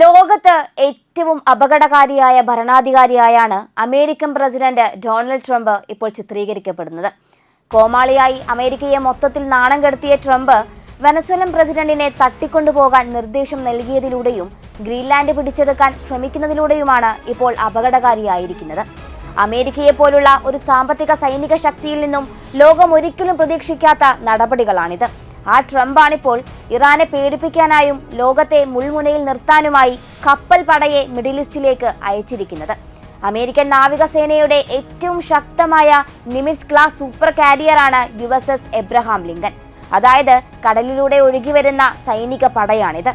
ലോകത്ത് ഏറ്റവും അപകടകാരിയായ ഭരണാധികാരിയായാണ് American president Donald Trump ഇപ്പോൾ ചിത്രീകരിക്കപ്പെടുന്നത്. കോമാളിയായി അമേരിക്കയെ മൊത്തത്തിൽ നാണം കെടുത്തിയ ട്രംപ് വെനസ്വേലൻ പ്രസിഡന്റിനെ തട്ടിക്കൊണ്ടുപോകാൻ നിർദ്ദേശം നൽകിയതിലൂടെയും ഗ്രീൻലാൻഡ് പിടിച്ചെടുക്കാൻ ശ്രമിക്കുന്നതിലൂടെയുമാണ് ഇപ്പോൾ അപകടകാരിയായിരിക്കുന്നത്. അമേരിക്കയെ പോലുള്ള ഒരു സാമ്പത്തിക സൈനിക ശക്തിയിൽ നിന്നും ലോകം ഒരിക്കലും പ്രതീക്ഷിക്കാത്ത നടപടികളാണിത്. ആ ട്രംപാണിപ്പോൾ ഇറാനെ പേടിപ്പിക്കാനായും ലോകത്തെ മുൾമുനയിൽ നിർത്താനുമായി കപ്പൽ പടയെ മിഡിൽ ഈസ്റ്റിലേക്ക് അയച്ചിരിക്കുന്നത്. അമേരിക്കൻ നാവികസേനയുടെ ഏറ്റവും ശക്തമായ നിമിറ്റ്സ് ക്ലാസ് സൂപ്പർ കാരിയറാണ് USS എബ്രഹാം ലിങ്കൺ. അതായത് കടലിലൂടെ ഒഴുകിവരുന്ന സൈനിക പടയാണിത്.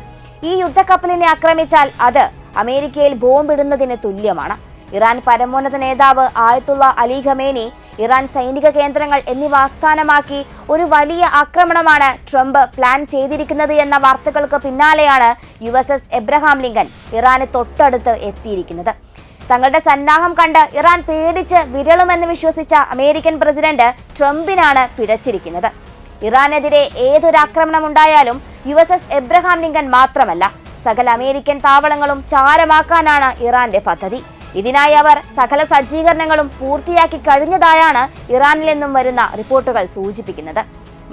ഈ യുദ്ധക്കപ്പലിനെ ആക്രമിച്ചാൽ അത് അമേരിക്കയിൽ ബോംബിടുന്നതിന് തുല്യമാണ്. ഇറാൻ പരമോന്നത നേതാവ് ആയത്തുള്ള അലി ഖമേനി ഇറാൻ സൈനിക കേന്ദ്രങ്ങൾ എന്നിവ ആസ്ഥാനമാക്കി ഒരു വലിയ ആക്രമണമാണ് ട്രംപ് പ്ലാൻ ചെയ്തിരിക്കുന്നത് എന്ന വാർത്തകൾക്ക് പിന്നാലെയാണ് USS എബ്രഹാം ലിങ്കൺ ഇറാന് തൊട്ടടുത്ത് എത്തിയിരിക്കുന്നത്. തങ്ങളുടെ സന്നാഹം കണ്ട് ഇറാൻ പേടിച്ച് വിരളുമെന്ന് വിശ്വസിച്ച അമേരിക്കൻ പ്രസിഡന്റ് ട്രംപിനാണ് പിഴച്ചിരിക്കുന്നത്. ഇറാനെതിരെ ഏതൊരാക്രമണം ഉണ്ടായാലും USS എബ്രഹാം ലിങ്കൺ മാത്രമല്ല, സകല അമേരിക്കൻ താവളങ്ങളും ചാരമാക്കാനാണ് ഇറാന്റെ പദ്ധതി. ഇതിനായി അവർ സകല സജ്ജീകരണങ്ങളും പൂർത്തിയാക്കി കഴിഞ്ഞതായാണ് ഇറാനിൽ നിന്നും വരുന്ന റിപ്പോർട്ടുകൾ സൂചിപ്പിക്കുന്നത്.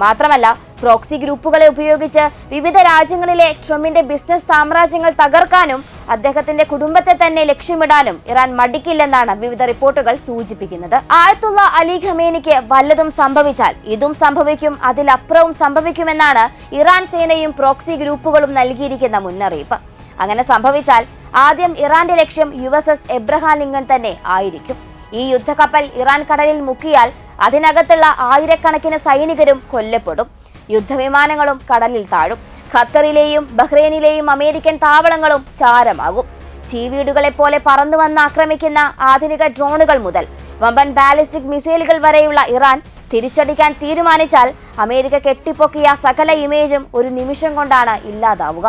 മാത്രമല്ല, പ്രോക്സി ഗ്രൂപ്പുകളെ ഉപയോഗിച്ച് വിവിധ രാജ്യങ്ങളിലെ ട്രംപിന്റെ ബിസിനസ് സാമ്രാജ്യങ്ങൾ തകർക്കാനും അദ്ദേഹത്തിന്റെ കുടുംബത്തെ തന്നെ ലക്ഷ്യമിടാനും ഇറാൻ മടിക്കില്ലെന്നാണ് വിവിധ റിപ്പോർട്ടുകൾ സൂചിപ്പിക്കുന്നത്. ആയത്തുള്ള അലി ഖമേനിക്ക് വല്ലതും സംഭവിച്ചാൽ ഇതും സംഭവിക്കും, അതിലപ്പുറവും സംഭവിക്കുമെന്നാണ് ഇറാൻ സേനയും പ്രോക്സി ഗ്രൂപ്പുകളും നൽകിയിരിക്കുന്ന മുന്നറിയിപ്പ്. അങ്ങനെ സംഭവിച്ചാൽ ആദ്യം ഇറാന്റെ ലക്ഷ്യം USS എബ്രഹാം ലിങ്കൺ തന്നെ ആയിരിക്കും. ഈ യുദ്ധക്കപ്പൽ ഇറാൻ കടലിൽ മുക്കിയാൽ അതിനകത്തുള്ള ആയിരക്കണക്കിന് സൈനികരും കൊല്ലപ്പെടും. യുദ്ധവിമാനങ്ങളും കടലിൽ താഴും. ഖത്തറിലെയും ബഹ്റൈനിലെയും അമേരിക്കൻ താവളങ്ങളും ചാരമാകും. ചീവീടുകളെ പോലെ പറന്നു വന്ന് ആക്രമിക്കുന്ന ആധുനിക ഡ്രോണുകൾ മുതൽ വമ്പൻ ബാലിസ്റ്റിക് മിസൈലുകൾ വരെയുള്ള ഇറാൻ തിരിച്ചടിക്കാൻ തീരുമാനിച്ചാൽ അമേരിക്ക കെട്ടിപ്പൊക്കിയ സകല ഇമേജും ഒരു നിമിഷം കൊണ്ടാണ് ഇല്ലാതാവുക.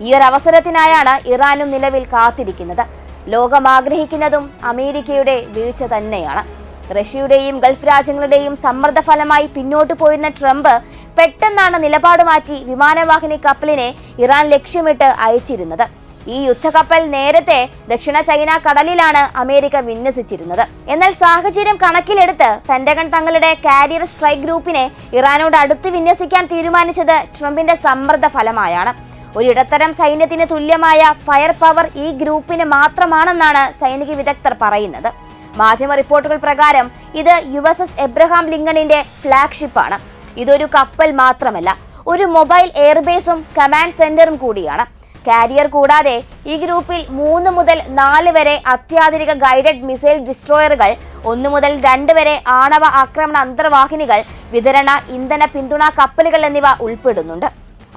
ഈ ഒരു അവസരത്തിനായാണ് ഇറാനും നിലവിൽ കാത്തിരിക്കുന്നത്. ലോകം ആഗ്രഹിക്കുന്നതും അമേരിക്കയുടെ വീഴ്ച തന്നെയാണ്. റഷ്യയുടെയും ഗൾഫ് രാജ്യങ്ങളുടെയും സമ്മർദ്ദ ഫലമായി പിന്നോട്ട് പോയിരുന്ന ട്രംപ് പെട്ടെന്നാണ് നിലപാട് മാറ്റി വിമാനവാഹിനി കപ്പലിനെ ഇറാൻ ലക്ഷ്യമിട്ട് അയച്ചിരുന്നത്. ഈ യുദ്ധക്കപ്പൽ നേരത്തെ ദക്ഷിണ ചൈന കടലിലാണ് അമേരിക്ക വിന്യസിച്ചിരുന്നത്. എന്നാൽ സാഹചര്യം കണക്കിലെടുത്ത് പെന്റഗൺ തങ്ങളുടെ കാരിയർ സ്ട്രൈക്ക് ഗ്രൂപ്പിനെ ഇറാനോട് അടുത്ത് വിന്യസിക്കാൻ തീരുമാനിച്ചത് ട്രംപിന്റെ സമ്മർദ്ദ ഫലമായാണ്. ഒരു ഇടത്തരം സൈന്യത്തിന് തുല്യമായ ഫയർ പവർ ഈ ഗ്രൂപ്പിന് മാത്രമാണെന്നാണ് സൈനിക വിദഗ്ധർ പറയുന്നത്. മാധ്യമ റിപ്പോർട്ടുകൾ പ്രകാരം ഇത് USS എബ്രഹാം ലിങ്കണിന്റെ ഫ്ലാഗ്ഷിപ്പാണ്. ഇതൊരു കപ്പൽ മാത്രമല്ല, ഒരു മൊബൈൽ എയർബേസും കമാൻഡ് സെന്ററും കൂടിയാണ്. കാരിയർ കൂടാതെ ഈ ഗ്രൂപ്പിൽ 3 മുതൽ 4 വരെ അത്യാധുനിക ഗൈഡഡ് മിസൈൽ ഡിസ്ട്രോയറുകൾ, 1 മുതൽ 2 വരെ ആണവ ആക്രമണ അന്തർവാഹിനികൾ, വിതരണ ഇന്ധന പിന്തുണ കപ്പലുകൾ എന്നിവ ഉൾപ്പെടുന്നുണ്ട്.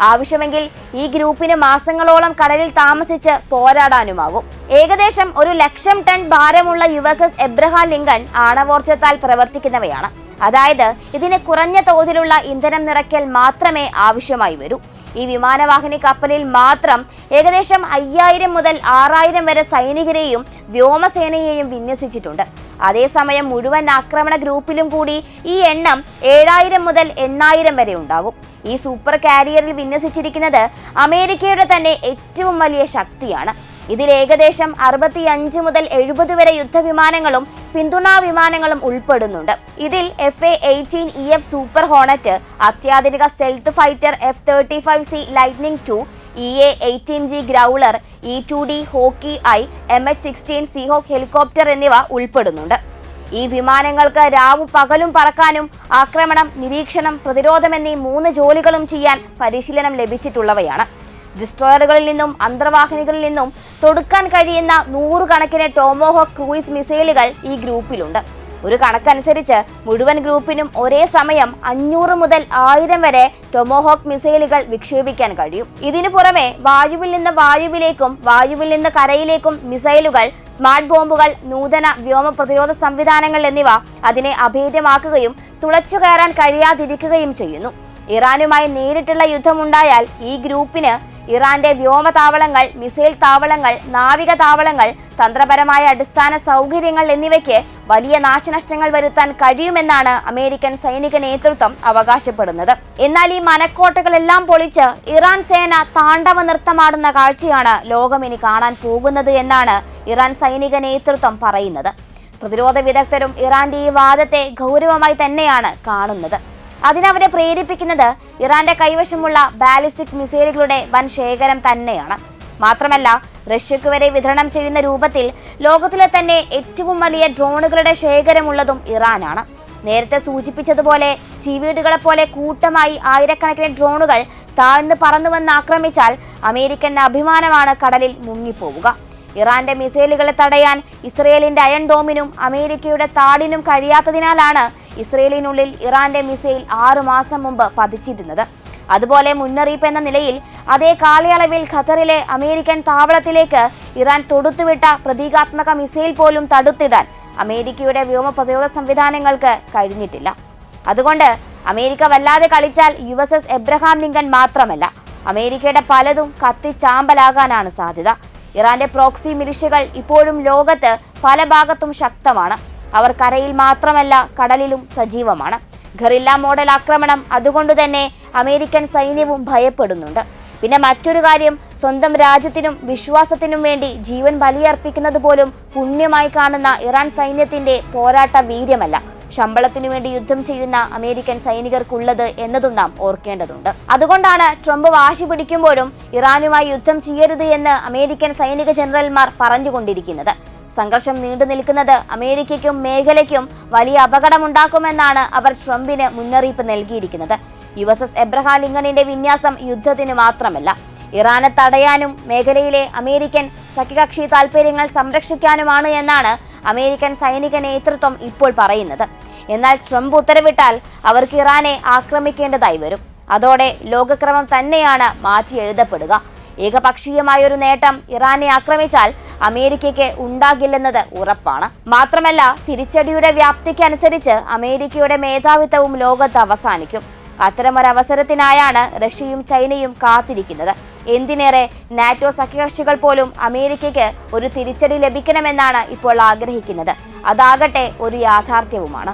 ആവശ്യമെങ്കിൽ ഈ ഗ്രൂപ്പിന് മാസങ്ങളോളം കടലിൽ താമസിച്ച് പോരാടാനുമാകും. ഏകദേശം 1,00,000 ടൺ ഭാരമുള്ള USS എബ്രഹാം ലിങ്കൺ ആണവോർജ്ജത്താൽ പ്രവർത്തിക്കുന്നവയാണ്. അതായത് ഇതിന് കുറഞ്ഞ തോതിലുള്ള ഇന്ധനം നിറയ്ക്കൽ മാത്രമേ ആവശ്യമായി വരൂ. ഈ വിമാനവാഹിനി കപ്പലിൽ മാത്രം ഏകദേശം 5000 മുതൽ 6000 വരെ സൈനികരെയും വ്യോമസേനയെയും വിന്യസിച്ചിട്ടുണ്ട്. അതേസമയം മുഴുവൻ ആക്രമണ ഗ്രൂപ്പിലും കൂടി ഈ എണ്ണം 7000 മുതൽ 8000 വരെ ഉണ്ടാകും. ഈ സൂപ്പർ കാരിയറിൽ വിന്യസിച്ചിരിക്കുന്നത് അമേരിക്കയുടെ തന്നെ ഏറ്റവും വലിയ ശക്തിയാണ്. ഇതിൽ ഏകദേശം 65 മുതൽ 70 വരെ യുദ്ധവിമാനങ്ങളും പിന്തുണാ വിമാനങ്ങളും ഉൾപ്പെടുന്നുണ്ട്. ഇതിൽ FA-18EF സൂപ്പർ ഹോണറ്റ്, അത്യാധുനിക stealth fighter F-35C lightning II, EA-18G ഗ്രൗളർ, E-2D hockey I, MH-16 Seahawk helicopter എന്നിവ ഉൾപ്പെടുന്നുണ്ട്. ഈ വിമാനങ്ങൾക്ക് രാവും പകലും പറക്കാനും ആക്രമണം, നിരീക്ഷണം, പ്രതിരോധം എന്നീ 3 ജോലികളും ചെയ്യാൻ പരിശീലനം ലഭിച്ചിട്ടുള്ളവയാണ്. ഡിസ്ട്രോയറുകളിൽ നിന്നും അന്തർവാഹിനികളിൽ നിന്നും തൊടുക്കാൻ കഴിയുന്ന 100 കണക്കിന് ടോമോഹോക്ക് ക്രൂയിസ് മിസൈലുകൾ ഈ ഗ്രൂപ്പിലുണ്ട്. ഒരു കണക്കനുസരിച്ച് മുഴുവൻ ഗ്രൂപ്പിനും ഒരേ സമയം 500 മുതൽ 1000 വരെ ടൊമോഹോക്ക് മിസൈലുകൾ വിക്ഷേപിക്കാൻ കഴിയും. ഇതിനു പുറമെ വായുവിൽ നിന്ന് വായുവിലേക്കും വായുവിൽ നിന്ന് കരയിലേക്കും മിസൈലുകൾ, സ്മാർട്ട് ബോംബുകൾ, നൂതന വ്യോമ പ്രതിരോധ സംവിധാനങ്ങൾ എന്നിവ അതിനെ അഭേദ്യമാക്കുകയും തുളച്ചു കയറാൻ കഴിയാതിരിക്കുകയും ചെയ്യുന്നു. ഇറാനുമായി നേരിട്ടുള്ള യുദ്ധമുണ്ടായാൽ ഈ ഗ്രൂപ്പിന് ഇറാന്റെ വ്യോമതാവളങ്ങൾ, മിസൈൽ താവളങ്ങൾ, നാവിക താവളങ്ങൾ, തന്ത്രപരമായ അടിസ്ഥാന സൗകര്യങ്ങൾ എന്നിവയ്ക്ക് വലിയ നാശനഷ്ടങ്ങൾ വരുത്താൻ കഴിയുമെന്നാണ് അമേരിക്കൻ സൈനിക നേതൃത്വം അവകാശപ്പെടുന്നത്. എന്നാൽ ഈ മനക്കോട്ടകളെല്ലാം പൊളിച്ച് ഇറാൻ സേന താണ്ഡവ നൃത്തമാടുന്ന കാഴ്ചയാണ് ലോകം ഇനി കാണാൻ പോകുന്നത് എന്നാണ് ഇറാൻ സൈനിക നേതൃത്വം പറയുന്നത്. പ്രതിരോധ വിദഗ്ധരും ഇറാന്റെ ഈ വാദത്തെ ഗൗരവമായി തന്നെയാണ് കാണുന്നത്. അതിനവരെ പ്രേരിപ്പിക്കുന്നത് ഇറാന്റെ കൈവശമുള്ള ബാലിസ്റ്റിക് മിസൈലുകളുടെ വൻ ശേഖരം തന്നെയാണ്. മാത്രമല്ല, റഷ്യക്ക് വരെ വിതരണം ചെയ്യുന്ന രൂപത്തിൽ ലോകത്തിലെ തന്നെ ഏറ്റവും വലിയ ഡ്രോണുകളുടെ ശേഖരമുള്ളതും ഇറാനാണ്. നേരത്തെ സൂചിപ്പിച്ചതുപോലെ ചീവീടുകളെ പോലെ കൂട്ടമായി ആയിരക്കണക്കിന് ഡ്രോണുകൾ താഴ്ന്ന് പറന്നുവന്ന് ആക്രമിച്ചാൽ അമേരിക്കൻ അഭിമാനമാണ് കടലിൽ മുങ്ങിപ്പോവുക. ഇറാന്റെ മിസൈലുകളെ തടയാൻ ഇസ്രയേലിന്റെ അയൺ ഡോമിനും അമേരിക്കയുടെ താടിനും കഴിയാത്തതിനാലാണ് ഇസ്രയേലിനുള്ളിൽ ഇറാന്റെ മിസൈൽ 6 മാസം മുമ്പ് പതിച്ചിരുന്നത്. അതുപോലെ മുന്നറിയിപ്പ് എന്ന നിലയിൽ അതേ കാലയളവിൽ ഖത്തറിലെ അമേരിക്കൻ താവളത്തിലേക്ക് ഇറാൻ തൊടുത്തുവിട്ട പ്രതീകാത്മക മിസൈൽ പോലും തടുത്തിടാൻ അമേരിക്കയുടെ വ്യോമ പ്രതിരോധ സംവിധാനങ്ങൾക്ക് കഴിഞ്ഞിട്ടില്ല. അതുകൊണ്ട് അമേരിക്ക വല്ലാതെ കളിച്ചാൽ USS എബ്രഹാം ലിങ്കൺ മാത്രമല്ല, അമേരിക്കയുടെ പലതും കത്തിച്ചാമ്പലാകാനാണ് സാധ്യത. ഇറാന്റെ പ്രോക്സി മിലിഷ്യകൾ ഇപ്പോഴും ലോകത്ത് പല ഭാഗത്തും ശക്തമാണ്. അവർ കരയിൽ മാത്രമല്ല കടലിലും സജീവമാണ്. ഗറില്ല മോഡൽ ആക്രമണം അതുകൊണ്ടുതന്നെ അമേരിക്കൻ സൈന്യവും ഭയപ്പെടുന്നുണ്ട്. പിന്നെ മറ്റൊരു കാര്യം, സ്വന്തം രാജ്യത്തിനും വിശ്വാസത്തിനും വേണ്ടി ജീവൻ ബലിയർപ്പിക്കുന്നത് പോലും പുണ്യമായി കാണുന്ന ഇറാൻ സൈന്യത്തിന്റെ പോരാട്ട വീര്യമല്ല ശമ്പളത്തിനു വേണ്ടി യുദ്ധം ചെയ്യുന്ന അമേരിക്കൻ സൈനികർക്കുള്ളത് എന്നതും നാം ഓർക്കേണ്ടതുണ്ട്. അതുകൊണ്ടാണ് ട്രംപ് വാശി പിടിക്കുമ്പോഴും ഇറാനുമായി യുദ്ധം ചെയ്യരുത് എന്ന് അമേരിക്കൻ സൈനിക ജനറൽമാർ പറഞ്ഞുകൊണ്ടിരിക്കുന്നത്. സംഘർഷം നീണ്ടു നിൽക്കുന്നത് അമേരിക്കയ്ക്കും മേഖലയ്ക്കും വലിയ അപകടമുണ്ടാക്കുമെന്നാണ് അവർ ട്രംപിന് മുന്നറിയിപ്പ് നൽകിയിരിക്കുന്നത്. USS എബ്രഹാം ലിങ്കണിന്റെ വിന്യാസം യുദ്ധത്തിന് മാത്രമല്ല, ഇറാനെ തടയാനും മേഖലയിലെ അമേരിക്കൻ സഖ്യകക്ഷി താൽപര്യങ്ങൾ സംരക്ഷിക്കാനുമാണ് എന്നാണ് അമേരിക്കൻ സൈനിക നേതൃത്വം ഇപ്പോൾ പറയുന്നത്. എന്നാൽ ട്രംപ് ഉത്തരവിട്ടാൽ അവർക്ക് ഇറാനെ ആക്രമിക്കേണ്ടതായി വരും. അതോടെ ലോകക്രമം തന്നെയാണ് മാറ്റി എഴുതപ്പെടുക. ഏകപക്ഷീയമായൊരു നേട്ടം ഇറാനെ ആക്രമിച്ചാൽ അമേരിക്കയ്ക്ക് ഉണ്ടാകില്ലെന്നത് ഉറപ്പാണ്. മാത്രമല്ല, തിരിച്ചടിയുടെ വ്യാപ്തിക്കനുസരിച്ച് അമേരിക്കയുടെ മേധാവിത്വവും ലോകത്ത് അവസാനിക്കും. അത്തരമൊരവസരത്തിനായാണ് റഷ്യയും ചൈനയും കാത്തിരിക്കുന്നത്. എന്തിനേറെ, നാറ്റോ സഖ്യകക്ഷികൾ പോലും അമേരിക്കയ്ക്ക് ഒരു തിരിച്ചടി ലഭിക്കണമെന്നാണ് ഇപ്പോൾ ആഗ്രഹിക്കുന്നത്. അതാകട്ടെ ഒരു യാഥാർത്ഥ്യവുമാണ്.